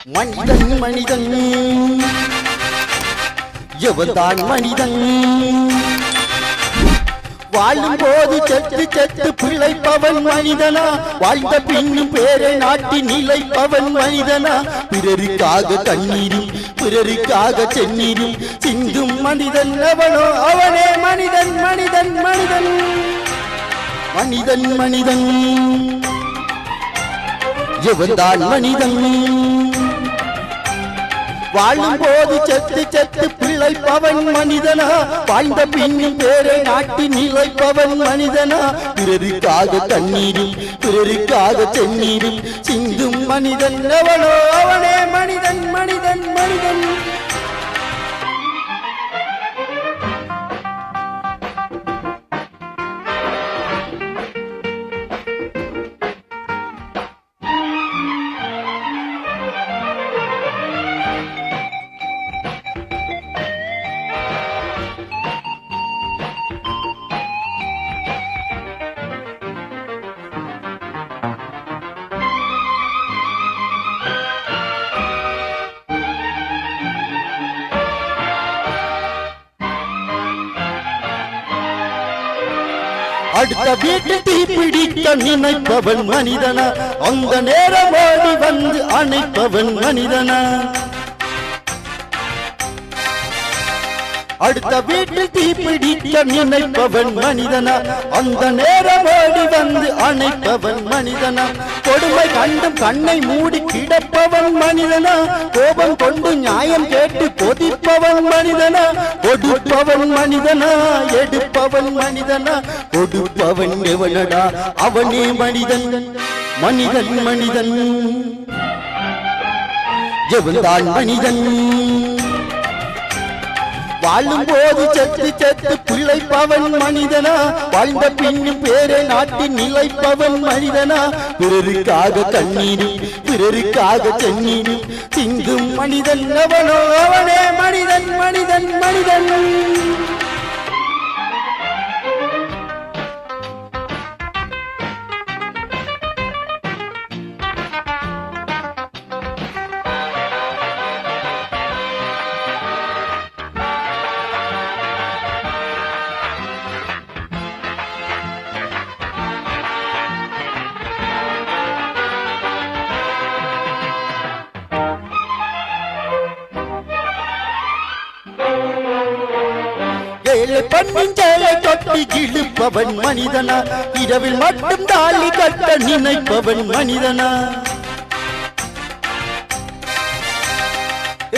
மனிதன் மனிதன் எவன்தான் மனிதன் வாழும் போது செத்து செத்து பிழைப்பவன் மனிதனா வாழ்ந்த பின்னும் பேரை நாட்டி நிலைப்பவன் மனிதனா பிறருக்காக கண்ணீரும் பிறருக்காக செந்நீரும் சிந்தும் மனிதன் அவனோ அவனே மனிதன் மனிதன் மனிதன் மனிதன் மனிதன் எவன்தான் மனிதன் வாழும் போது செத்து செத்து பிழைப்பவன் மனிதனா வாழ்ந்த பின்னும் பேரை நாட்டி நிலைப்பவன் மனிதனா பிறருக்காக கண்ணீரும் பிறருக்காக செந்நீரும் சிந்தும் மனிதன் அவனோ அவனே மனிதன் மனிதன் மனிதன் அடுத்த வீட்டில் தீப்பிடிக்க நினைப்பவன் மனிதனா அந்த நேரம் ஓடி வந்து அணைப்பவன் மனிதனா அடுத்த வீட்டில் தீப்பிடிக்க நினைப்பவன் மனிதனா அந்த நேரம் ஓடி வந்து அணைப்பவன் மனிதனா கொடுமை கண்டும் கண்ணை மூடி கிடப்பவன் மனிதனா கோபம் கொண்டு நியாயம் கேட்டு கொதிப்பவன் மனிதனா கொடுப்பவன் மனிதனா எடுப்பவன் மனிதனா கொடுப்பவன் எவனடா அவனே மனிதன் மனிதன் மனிதன் எவன்தான் மனிதன் வாழும் போது செத்து செத்து பிழைப்பவன் மனிதனா வாழ்ந்த பின்னும் பேரை நாட்டி நிலைப்பவன் மனிதனா பிறருக்காக கண்ணீரும் பிறருக்காக செந்நீரும் சிந்தும் மனிதன் அவனோ அவனே மனிதன் மனிதன் மனிதன் பண்ணின் சேலை கட்டி இழுப்பவன் மனிதனா இரவில் மட்டும் தாலி கட்ட நினைப்பவன் மனிதனா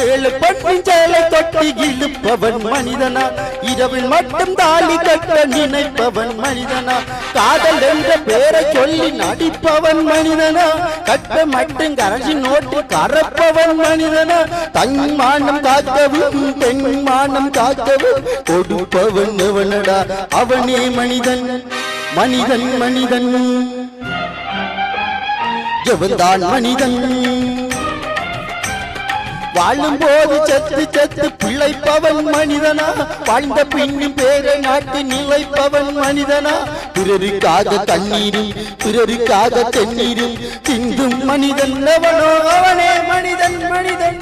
ஏழு பண்ணின் சேலை கட்டி இழுப்பவன் மனிதனா இரவில் மட்டும் தாலி கட்ட நினைப்பவன் மனிதனா காதல் என்ற பெயரை சொல்லி நடிப்பவன் மனிதனா கட்ட மட்டும் கரஞ்சி நோட்டு கறப்பவன் மனிதனா தன் மானம் காக்கவும் பெண் மானம் காக்கவும் கொடுப்பவன் எவனடா அவனே மனிதன் மனிதன் மனிதன் எவன்தான் மனிதன் வாழும் போது செத்து செத்து பிழைப்பவன் மனிதனா வாழ்ந்த பின்னும் பேரை நாட்டி நிலைப்பவன் மனிதனா பிறருக்காக கண்ணீரும் பிறருக்காக தென்னீரும் சிந்தும் மனிதன் அவனோ அவனே மனிதன் மனிதன்